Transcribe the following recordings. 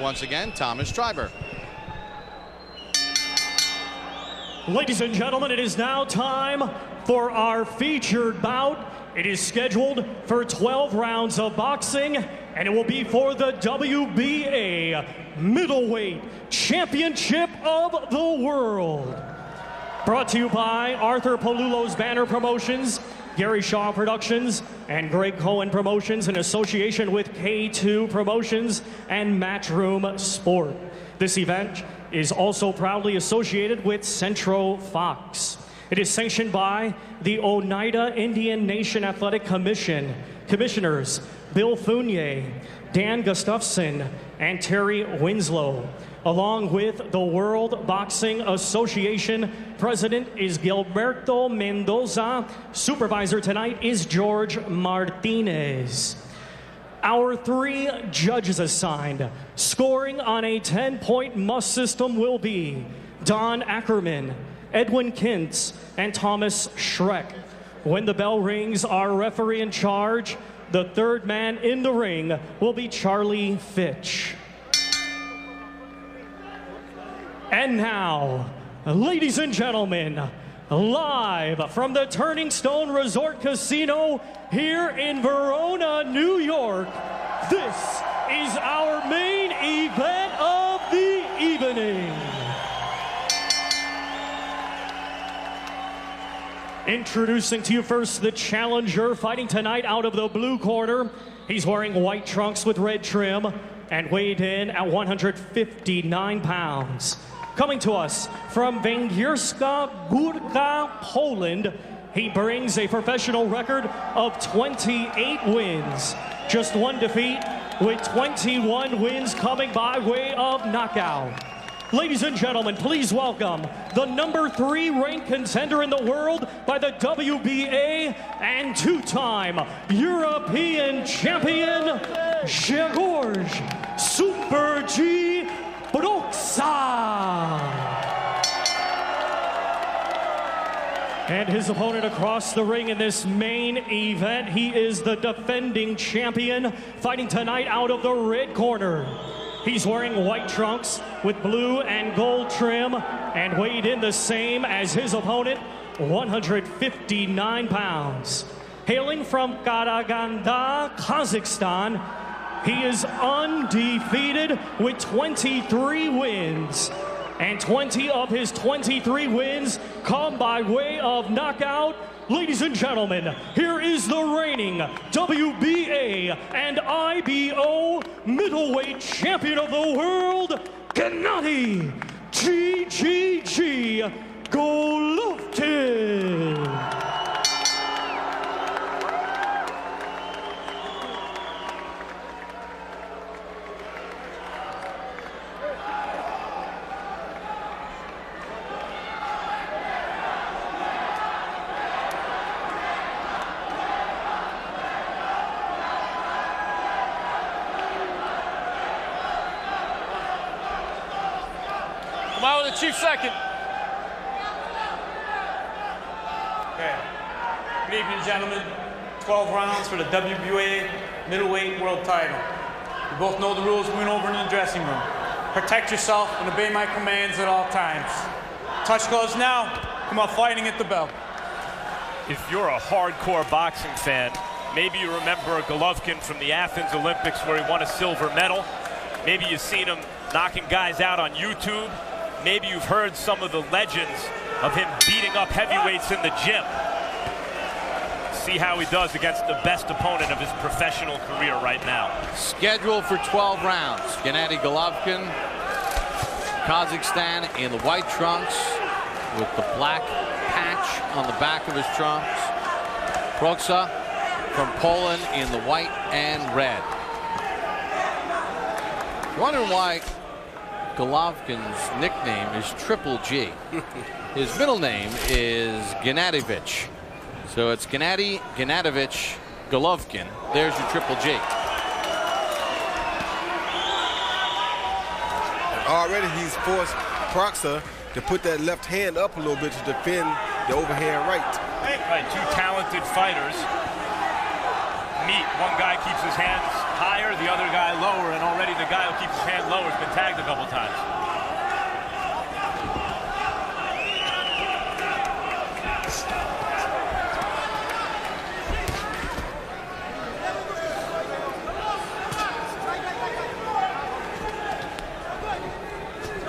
Once again, Thomas Streiber. Ladies and gentlemen, it is now time for our featured bout. It is scheduled for 12 rounds of boxing, and it will be for the WBA Middleweight Championship of the World. Brought to you by Arthur Palulo's Banner Promotions, Gary Shaw Productions, and Greg Cohen Promotions in association with K2 Promotions and Matchroom Sport. This event is also proudly associated with Centro Fox. It is sanctioned by the Oneida Indian Nation Athletic Commission, Commissioners Bill Fournier, Dan Gustafson, and Terry Winslow. Along with the World Boxing Association, President is Gilberto Mendoza. Supervisor tonight is George Martinez. Our 3 judges assigned, scoring on a 10-point must system, will be Don Ackerman, Edwin Kintz, and Thomas Schreck. When the bell rings, our referee in charge, the 3rd man in the ring, will be Charlie Fitch. And now, ladies and gentlemen, live from the Turning Stone Resort Casino here in Verona, New York, this is our main event of the evening. Introducing to you first the challenger, fighting tonight out of the blue corner. He's wearing white trunks with red trim and weighed in at 159 pounds. Coming to us from Węgierska Górka, Poland, he brings a professional record of 28 wins, just 1 defeat, with 21 wins coming by way of knockout. Ladies and gentlemen, please welcome the number 3 ranked contender in the world by the WBA and 2-time European champion, Grzegorz Super G Proksa. And his opponent across the ring in this main event, he is the defending champion, fighting tonight out of the red corner. He's wearing white trunks with blue and gold trim and weighed in the same as his opponent, 159 pounds. Hailing from Karaganda, Kazakhstan, he is undefeated with 23 wins. And 20 of his 23 wins come by way of knockout. Ladies and gentlemen, here is the reigning WBA and IBO middleweight champion of the world, Gennady GGG Golovkin. Come out with the chief second. Okay. Good evening, gentlemen. 12 rounds for the WBA middleweight world title. You both know the rules. We went over in the dressing room. Protect yourself and obey my commands at all times. Touch gloves now. Come out fighting at the bell. If you're a hardcore boxing fan, maybe you remember Golovkin from the Athens Olympics where he won a silver medal. Maybe you've seen him knocking guys out on YouTube. Maybe you've heard some of the legends of him beating up heavyweights in the gym. See how he does against the best opponent of his professional career right now. Scheduled for 12 rounds. Gennady Golovkin, Kazakhstan, in the white trunks with the black patch on the back of his trunks. Proksa from Poland in the white and red. Wondering why Golovkin's nickname is Triple G. His middle name is Gennadovich. So it's Gennady Gennadovich Golovkin. There's your Triple G. Already he's forced Proksa to put that left hand up a little bit to defend the overhand right. Right, two talented fighters meet. One guy keeps his hands higher, the other guy lower, and already the guy who keeps his hand lower has been tagged a couple times.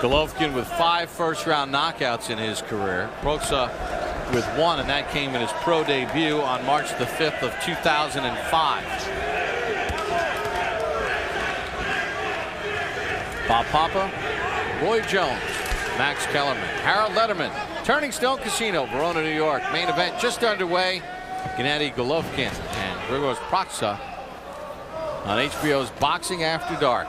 Golovkin with 5 first-round knockouts in his career. Proksa with 1, and that came in his pro debut on March the 5th of 2005. Bob Papa, Roy Jones, Max Kellerman, Harold Letterman, Turning Stone Casino, Verona, New York. Main event just underway. Gennady Golovkin and Grzegorz Proksa on HBO's Boxing After Dark.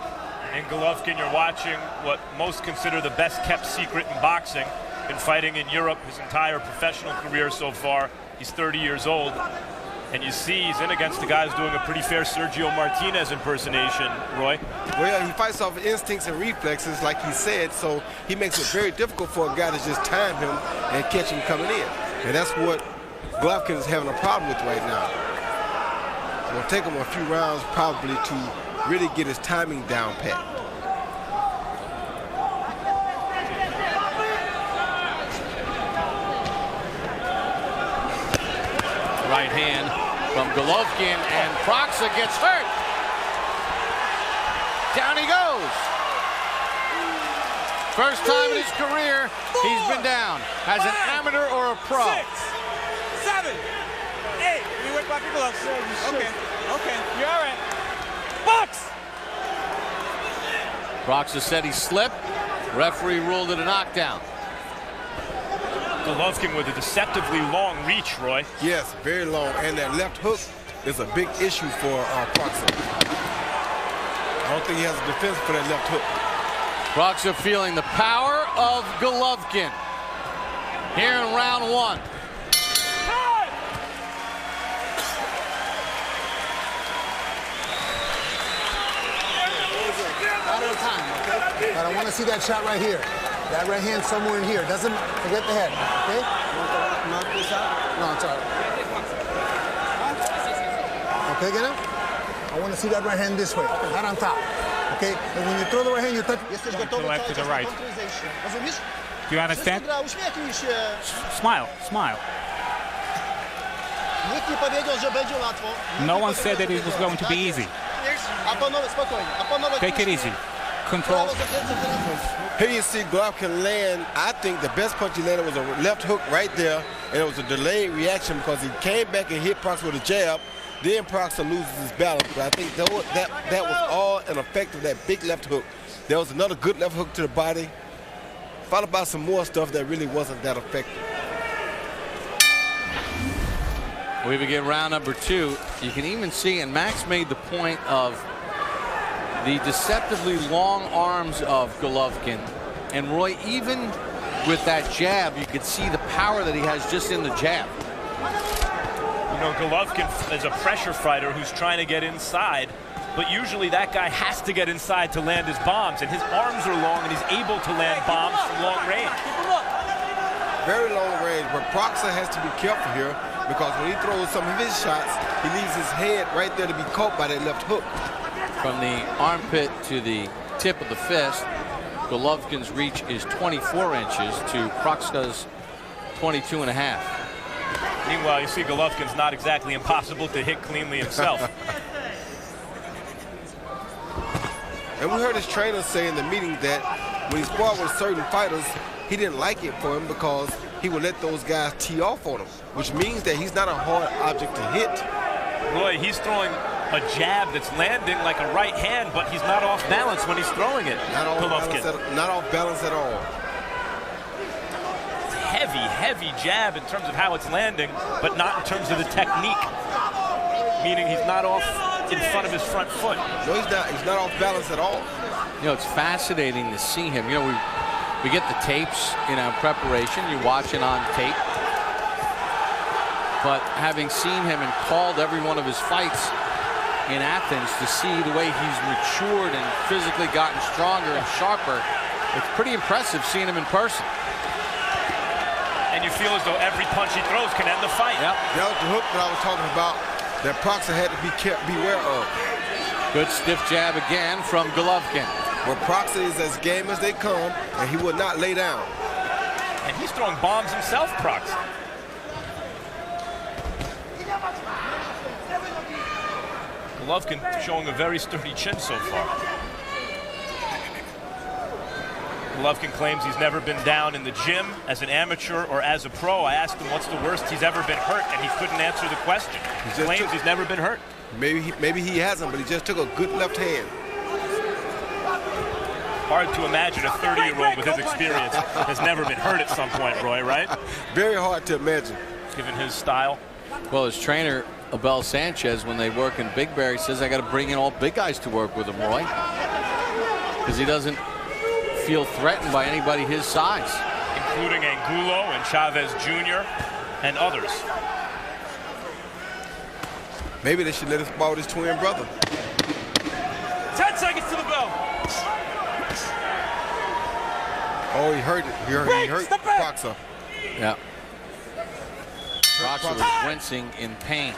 In Golovkin, you're watching what most consider the best kept secret in boxing. Been fighting in Europe his entire professional career so far. He's 30 years old. And you see he's in against the guy who's doing a pretty fair Sergio Martinez impersonation, Roy. Well, he fights off instincts and reflexes, like he said, so he makes it very difficult for a guy to just time him and catch him coming in. And that's what Golovkin is having a problem with right now. It's going to take him a few rounds probably to really get his timing down pat. Right hand from Golovkin, and Proksa gets hurt. Down he goes. First time in his career he's been down as an amateur or a pro. 6, 7, 8. Let me whip off your gloves. Okay, you're all right. Box! Proksa said he slipped. Referee ruled it a knockdown. Golovkin with a deceptively long reach, Roy. Yes, very long, and that left hook is a big issue for Proksa. I don't think he has a defense for that left hook. Proksa feeling the power of Golovkin here in round 1. Out of time, okay? But I want to see that shot right here. That right hand somewhere in here. Doesn't forget the head, okay? Knock this out? No, it's all right. Okay, get it? I want to see that right hand this way, not on top. Okay? And when you throw the right hand, you touch. To left to the right. Do you understand? Smile, smile. No one said that it was going to be easy. Take it easy. Control. Here you see Golovkin land. I think the best punch he landed was a left hook right there, and it was a delayed reaction because he came back and hit Proksa with a jab. Then Proksa loses his balance. But I think that was all an effect of that big left hook. There was another good left hook to the body, followed by some more stuff that really wasn't that effective. We begin round number 2. You can even see, and Max made the point of the deceptively long arms of Golovkin. And Roy, even with that jab, you could see the power that he has just in the jab. You know, Golovkin is a pressure fighter who's trying to get inside, but usually that guy has to get inside to land his bombs, and his arms are long, and he's able to land bombs from long range. Very long range, but Proksa has to be careful here because when he throws some of his shots, he leaves his head right there to be caught by that left hook. From the armpit to the tip of the fist, Golovkin's reach is 24 inches to Proksa's 22.5. Meanwhile, you see Golovkin's not exactly impossible to hit cleanly himself. And we heard his trainer say in the meeting that when he sparred with certain fighters, he didn't like it for him because he would let those guys tee off on him, which means that he's not a hard object to hit. Roy, he's throwing a jab that's landing like a right hand, but he's not off balance when he's throwing it. Not off balance at all. It's heavy, heavy jab in terms of how it's landing, but not in terms of the technique. Meaning he's not off in front of his front foot. No, he's not. He's not off balance at all. You know, it's fascinating to see him. You know, we get the tapes in our preparation. You watch it on tape. But having seen him and called every one of his fights in Athens to see the way he's matured and physically gotten stronger and sharper, it's pretty impressive seeing him in person. And you feel as though every punch he throws can end the fight. Yep. That was the hook that I was talking about that Proksa had to beware of. Good stiff jab again from Golovkin. Well, Proxy is as game as they come, and he will not lay down. And he's throwing bombs himself, Proxy. Golovkin showing a very sturdy chin so far. Golovkin claims he's never been down in the gym as an amateur or as a pro. I asked him what's the worst he's ever been hurt, and he couldn't answer the question. He claims he's never been hurt. Maybe he hasn't, but he just took a good left hand. Hard to imagine a 30-year-old with his experience has never been hurt at some point, Roy, right? Very hard to imagine. Given his style. Well, his trainer, Abel Sanchez, when they work in Big Bear, he says, I got to bring in all big guys to work with him, Roy. Because he doesn't feel threatened by anybody his size. Including Angulo and Chavez Jr. and others. Maybe they should let us borrow his twin brother. 10 seconds to the bell. Oh, he hurt it. He hurt Proxa. Yeah. Proxa was wincing in pain.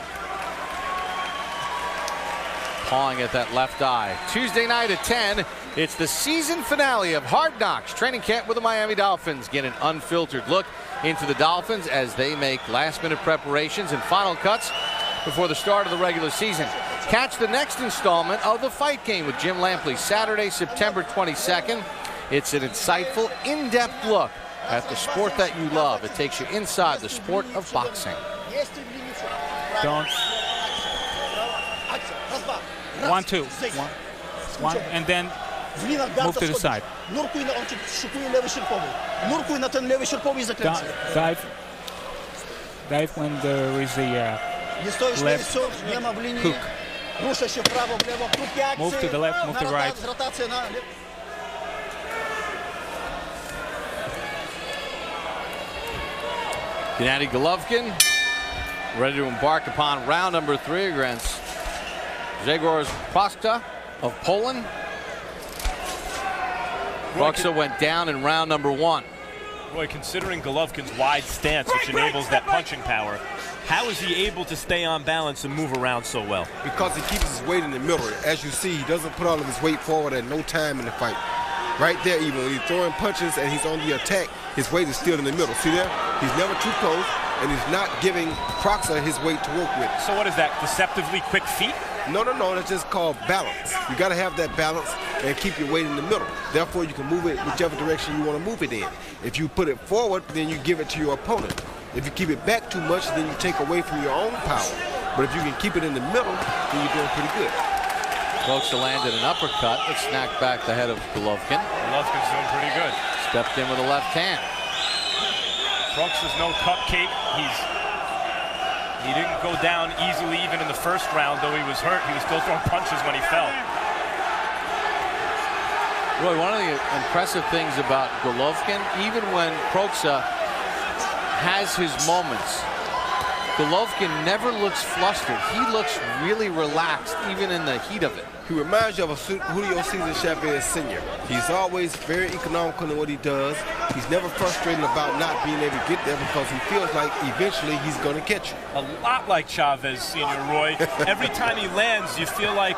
Pawing at that left eye. Tuesday night at 10, it's the season finale of Hard Knocks training camp with the Miami Dolphins. Get an unfiltered look into the Dolphins as they make last-minute preparations and final cuts before the start of the regular season. Catch the next installment of The Fight Game with Jim Lampley, Saturday, September 22nd. It's an insightful, in-depth look at the sport that you love. It takes you inside the sport of boxing. Don't. 1, 2. 1, and then move to the side. Dive when there is the left hook. Move to the left, move to the right. Gennady Golovkin ready to embark upon round number 3 against Grzegorz of Poland. Proxa went down in round number 1. Roy, considering Golovkin's wide stance, which enables that punching power, how is he able to stay on balance and move around so well? Because he keeps his weight in the middle. As you see, he doesn't put all of his weight forward at no time in the fight. Right there, even when he's throwing punches and he's on the attack, his weight is still in the middle. See there? He's never too close, and he's not giving Proxa his weight to work with. So what is that, deceptively quick feet? No, that's just called balance. You got to have that balance and keep your weight in the middle. Therefore, you can move it whichever direction you want to move it in. If you put it forward, then you give it to your opponent. If you keep it back too much, then you take away from your own power. But if you can keep it in the middle, then you're doing pretty good. Proxa landed an uppercut that snapped back the head of Golovkin. Golovkin's doing pretty good. Stepped in with a left hand. Proxa's no cupcake. He didn't go down easily even in the first round, though he was hurt. He was still throwing punches when he fell. Roy, one of the impressive things about Golovkin, even when Proxa has his moments, Golovkin never looks flustered. He looks really relaxed, even in the heat of it. He reminds you of a Julio Cesar Chavez Sr. He's always very economical in what he does. He's never frustrated about not being able to get there because he feels like eventually he's going to catch you. A lot like Chavez Sr., Roy. Every time he lands, you feel like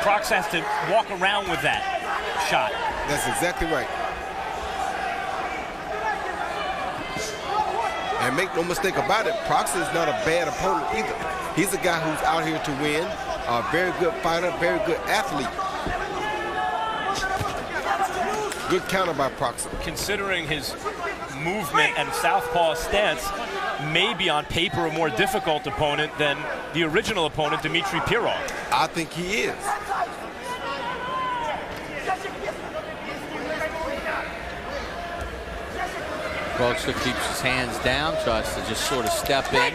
Proxa has to walk around with that shot. That's exactly right. And make no mistake about it, Proxa is not a bad opponent either. He's a guy who's out here to win, a very good fighter, very good athlete. Good counter by Proxa. Considering his movement and southpaw stance, maybe on paper a more difficult opponent than the original opponent, Dmitry Pirov. I think he is. Proxa keeps his hands down, tries to just sort of step in.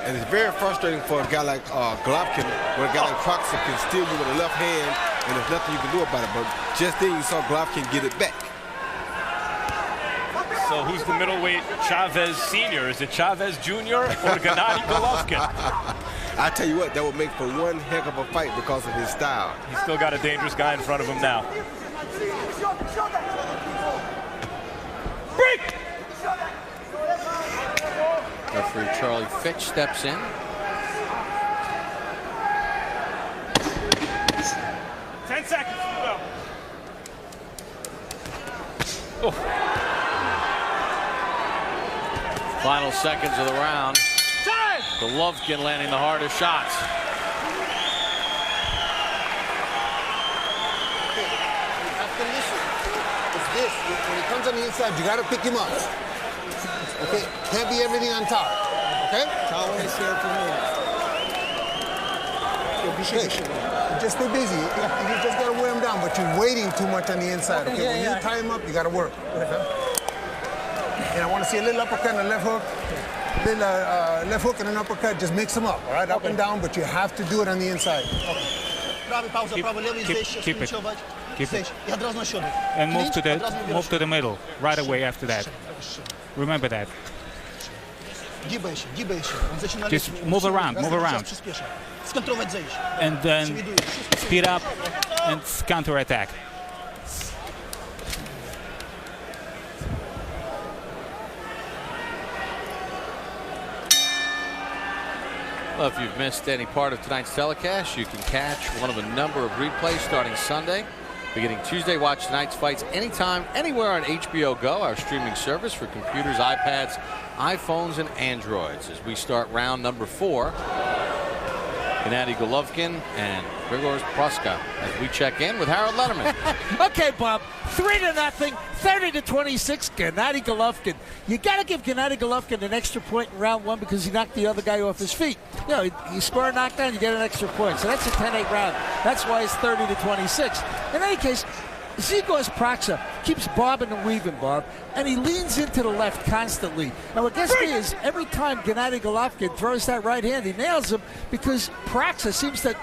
And it's very frustrating for a guy like Golovkin, when a guy like Proxa can steal you with a left hand, and there's nothing you can do about it. But just then you saw Golovkin get it back. So who's the middleweight Chavez Sr.? Is it Chavez Jr. or Gennady Golovkin? I tell you what, that would make for one heck of a fight because of his style. He's still got a dangerous guy in front of him now. Break! Referee Charlie Fitch steps in. Oh. Final seconds of the round. Golovkin landing the hardest shots. This, when he comes on the inside, you got to pick him up. Okay, can't be everything on top. Okay? Hey, just stay busy. You just got to wear him down, but you're waiting too much on the inside. Okay, when you tie him up, you got to work. And I want to see a little uppercut and a left hook. Little left hook and an uppercut. Just mix them up, all right? Up and down, but you have to do it on the inside. Keep it. Keep it. And move to the middle right away after that. Remember that. Just move around. And then speed up and counter-attack. Well, if you've missed any part of tonight's telecast, you can catch one of a number of replays starting Sunday. Beginning Tuesday, watch tonight's fights anytime, anywhere on HBO Go, our streaming service for computers, iPads, iPhones, and Androids. As we start round number 4, Gennady Golovkin and Grzegorz as we check in with Harold Letterman. Okay, Bob, 3-0, 30-26, Gennady Golovkin. You got to give Gennady Golovkin an extra point in round 1 because he knocked the other guy off his feet. You know, you score a knockdown, you get an extra point. So that's a 10-8 round. That's why it's 30-26. In any case, Grzegorz keeps bobbing and weaving, Bob, and he leans into the left constantly. Now, what gets me is every time Gennady Golovkin throws that right hand, he nails him because Proxa seems to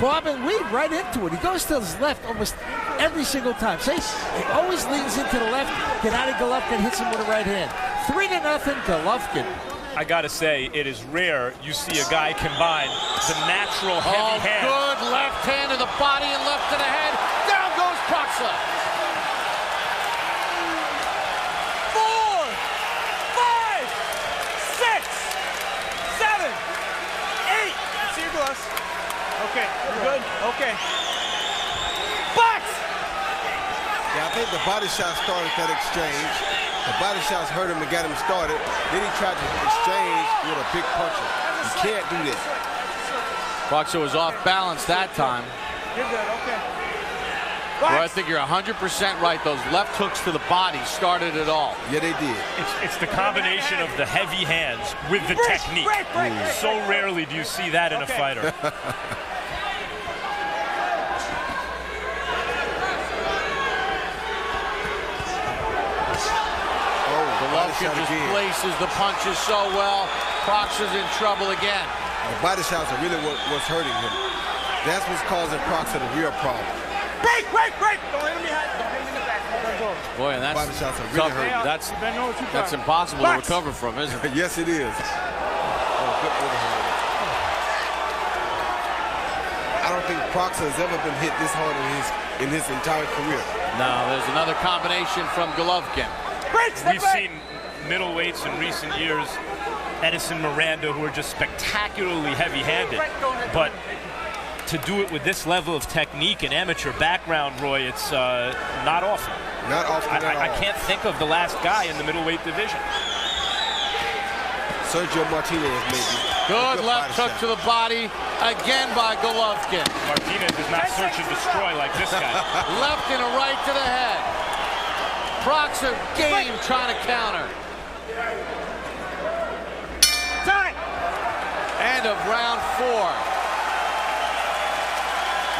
bob and weave right into it. He goes to his left almost every single time. See, he always leans into the left. Gennady Golovkin hits him with a right hand. 3-0, Golovkin. I gotta say, it is rare you see a guy combine the natural heavy hand. Good left hand to the body and left to the head. Down goes Proxa. 4, 5, 6, 7, 8. See your gloves. Okay, good. Okay. Box! Yeah, I think the body shot started that exchange. The body shots hurt him and got him started. Then he tried to exchange with a big puncher. You can't do that. Proxa was off balance that time. You're good, okay. Well, I think you're 100% right. Those left hooks to the body started it all. Yeah, they did. It's the combination of the heavy hands with the technique. So rarely do you see that in a fighter. Golovkin just places the punches so well. Proxa's in trouble again. The body shots are really what's hurting him. That's what's causing Proxa the real problem. Break! Don't hit him behind. Don't hit him in the back. Boy, and that's body shots are really hurting. That's impossible to recover from, isn't it? Yes, it is. Oh, good overhand. I don't think Proxa has ever been hit this hard in his entire career. No, there's another combination from Golovkin. We've seen middleweights in recent years, Edison, Miranda, who are just spectacularly heavy-handed. But to do it with this level of technique and amateur background, Roy, it's not often. Not often at all. I can't think of the last guy in the middleweight division. Sergio Martinez, maybe. Good left hook to the body, again by Golovkin. Martinez does not search and destroy like this guy. Left and a right to the head. Proxa game trying to counter. Time! End of round 4.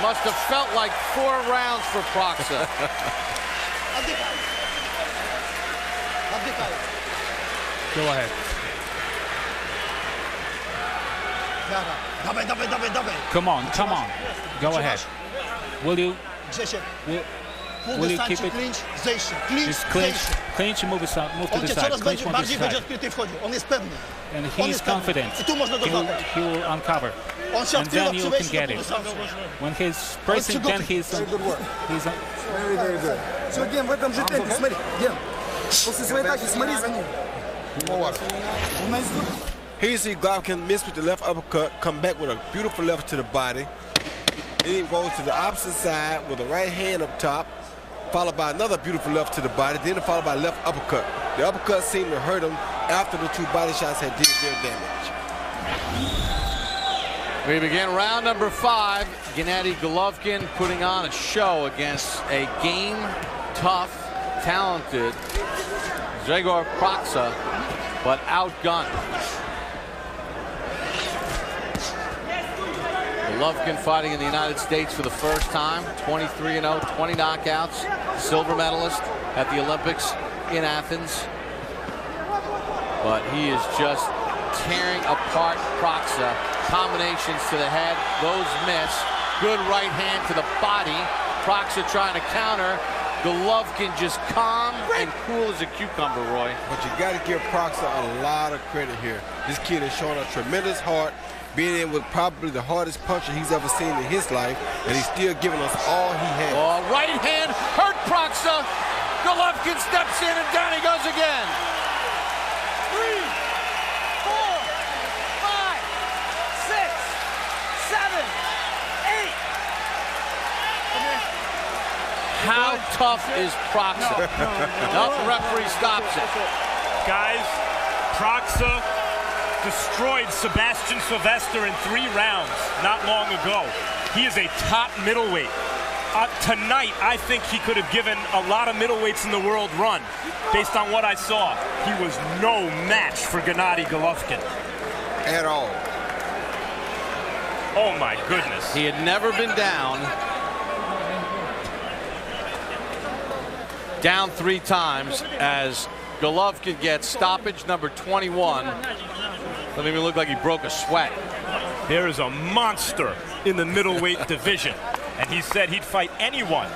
Must have felt like 4 rounds for Proxa. Go ahead. Come on. Go ahead. Will you keep it? Just clinch, move to the side. Clinch, move to the side. And he's confident. He will uncover. And then you can get it. When he's pressing, then he's Very good work. Very, very good. Все, Ген, в этом же темпе, смотри, Ген. После своей атаки смотри за ним. Here you see Golovkin miss with the left uppercut, come back with a beautiful left to the body. Then he goes to the opposite side with a right hand up top. followed by another beautiful left to the body, then followed by left uppercut. The uppercut seemed to hurt him after the two body shots had did their damage. We begin round number 5. Gennady Golovkin putting on a show against a game, tough, talented Grzegorz Proksa, but outgunned. Golovkin fighting in the United States for the first time, 23-0, 20 knockouts, silver medalist at the Olympics in Athens. But he is just tearing apart Proksa. Combinations to the head, those miss. Good right hand to the body. Proksa trying to counter. Golovkin just calm and cool as a cucumber, Roy. But you got to give Proksa a lot of credit here. This kid has shown a tremendous heart, being in with probably the hardest puncher he's ever seen in his life, and he's still giving us all he has. Oh, right hand hurt Proksa. Golovkin steps in and down he goes again. 3, 4, 5, 6, 7, 8. How tough is Proksa? No, the referee stops it. Guys, Proksa destroyed Sebastian Sylvester in 3 rounds not long ago. He is a top middleweight. Tonight, I think he could have given a lot of middleweights in the world run. Based on what I saw, he was no match for Gennady Golovkin. At all. Oh my goodness. He had never been down 3 times as Golovkin gets stoppage number 21. Doesn't even look like he broke a sweat. There is a monster in the middleweight division. And he said he'd fight anyone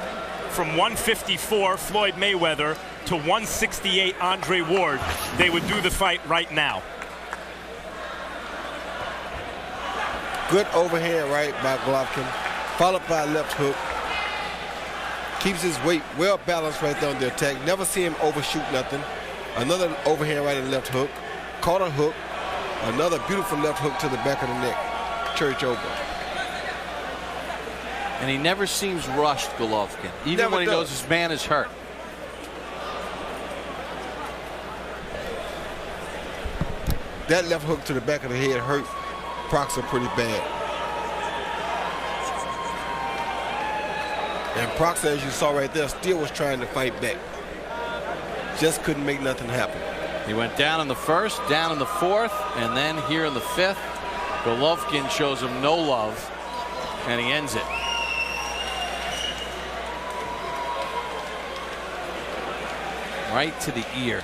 from 154, Floyd Mayweather, to 168, Andre Ward. They would do the fight right now. Good overhand right by Golovkin, followed by a left hook. Keeps his weight well balanced right there on the attack. Never see him overshoot nothing. Another overhand right and left hook. Caught a hook. Another beautiful left hook to the back of the neck. Church over. And he never seems rushed, Golovkin, even Never when he does. knows his man is hurt. That left hook to the back of the head hurt Proksa pretty bad. And Proksa, as you saw right there, still was trying to fight back. Just couldn't make nothing happen. He went down in the first, down in the fourth, and then here in the fifth, Golovkin shows him no love, and he ends it. Right to the ear.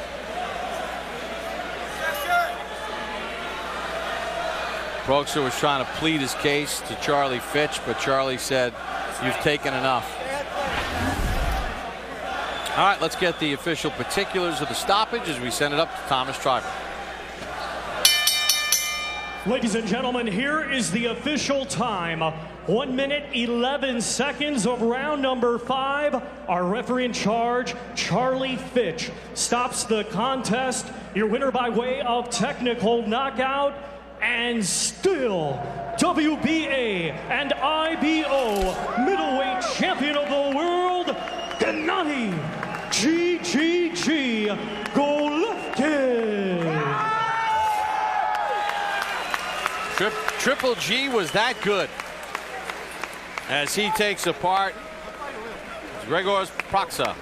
Proksa was trying to plead his case to Charlie Fitch, but Charlie said, "You've taken enough." All right, let's get the official particulars of the stoppage as we send it up to Thomas Triber. Ladies and gentlemen, here is the official time. 1 minute, 11 seconds of round number 5. Our referee in charge, Charlie Fitch, stops the contest. Your winner by way of technical knockout, and still WBA and IBO middleweight champion of the world, Gennady GGG Golovkin. Triple G was that good as he takes apart Grzegorz Proksa.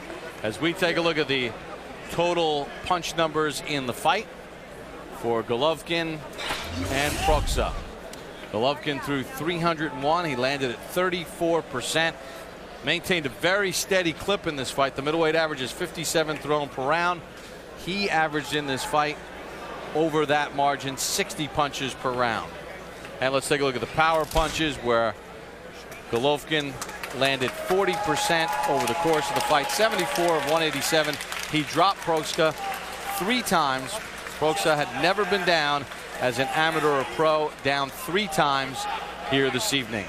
As we take a look at the total punch numbers in the fight for Golovkin and Proksa. Golovkin threw 301. He landed at 34%. Maintained a very steady clip in this fight. The middleweight average is 57 thrown per round. He averaged in this fight over that margin 60 punches per round. And let's take a look at the power punches, where Golovkin landed 40% over the course of the fight, 74 of 187. He dropped Proksa 3 times. Proksa had never been down as an amateur or pro, down 3 times here this evening.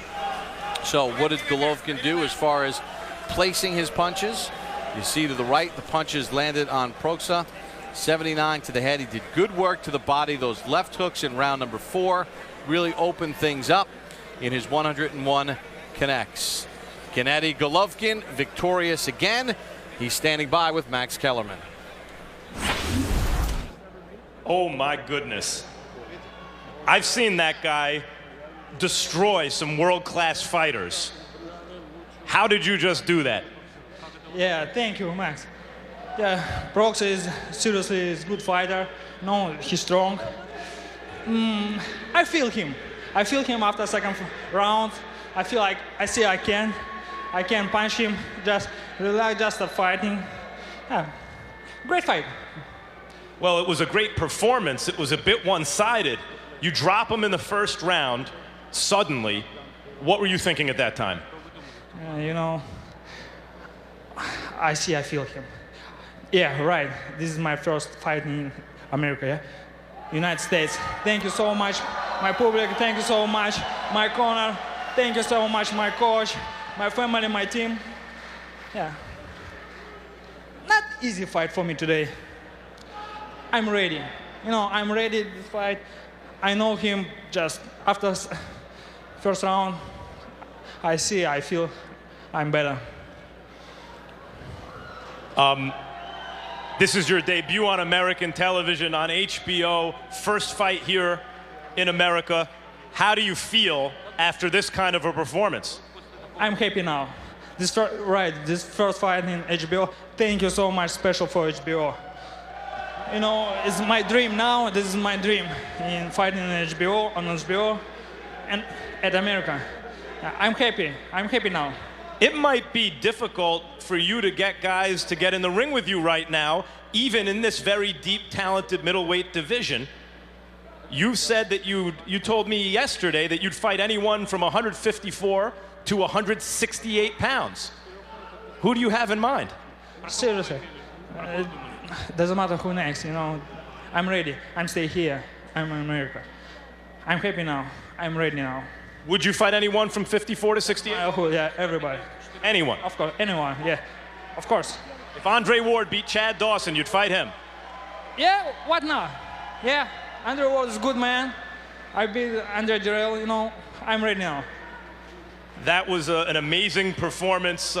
So what did Golovkin do as far as placing his punches? You see to the right, the punches landed on Proksa, 79 to the head. He did good work to the body. Those left hooks in round number 4 really opened things up in his 101 connects. Gennady Golovkin victorious again. He's standing by with Max Kellerman. Oh my goodness. I've seen that guy destroy some world-class fighters. How did you just do that? Yeah, thank you, Max. Yeah, Prox is seriously a good fighter. No, he's strong. I feel him. I feel him after second round. I feel like I can punch him. Just relax, just fighting. Yeah, great fight. Well, it was a great performance. It was a bit one-sided. You drop him in the first round suddenly. What were you thinking at that time? You know, I feel him. Yeah, right. This is my first fight in America, yeah? United States. Thank you so much, my public. Thank you so much, my corner. Thank you so much, my coach, my family, my team. Yeah. Not easy fight for me today. I'm ready. You know, I'm ready to fight. I know him just after first round. I feel I'm better. This is your debut on American television on HBO. First fight here in America. How do you feel after this kind of a performance? I'm happy now. This first fight in HBO. Thank you so much, special for HBO. You know, it's my dream now. This is my dream in fighting in HBO, on HBO, and at America. I'm happy. I'm happy now. It might be difficult for you to get guys to get in the ring with you right now, even in this very deep, talented middleweight division. You said that you told me yesterday that you'd fight anyone from 154 to 168 pounds. Who do you have in mind? Seriously. Doesn't matter who next, you know. I'm ready. I'm stay here. I'm in America. I'm happy now. I'm ready now. Would you fight anyone from 54 to 68? Yeah, everybody. Anyone? Of course, anyone, yeah. Of course. If Andre Ward beat Chad Dawson, you'd fight him? Yeah, what not? Yeah, Andre Ward is a good man. I beat Andre Jarrell, you know. I'm ready now. That was an amazing performance.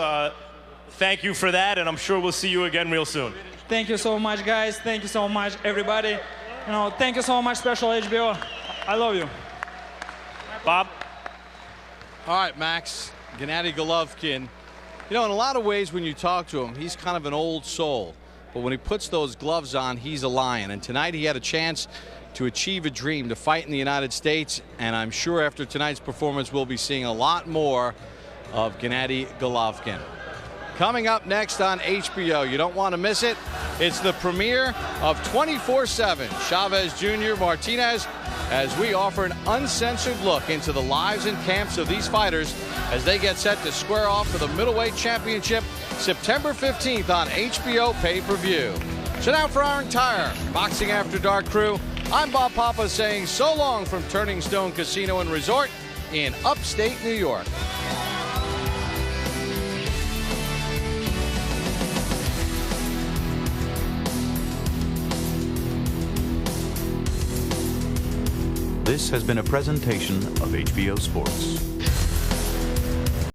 Thank you for that, and I'm sure we'll see you again real soon. Thank you so much, guys. Thank you so much, everybody. You know, thank you so much, special HBO. I love you. Bob? All right, Max. Gennady Golovkin. You know, in a lot of ways, when you talk to him, he's kind of an old soul. But when he puts those gloves on, he's a lion. And tonight he had a chance to achieve a dream, to fight in the United States. And I'm sure after tonight's performance, we'll be seeing a lot more of Gennady Golovkin. Coming up next on HBO, you don't want to miss it. It's the premiere of 24/7 Chavez Jr. Martinez, as we offer an uncensored look into the lives and camps of these fighters as they get set to square off for the middleweight championship September 15th on HBO pay-per-view. So now for our entire Boxing After Dark crew, I'm Bob Papa saying so long from Turning Stone Casino and Resort in upstate New York. This has been a presentation of HBO Sports.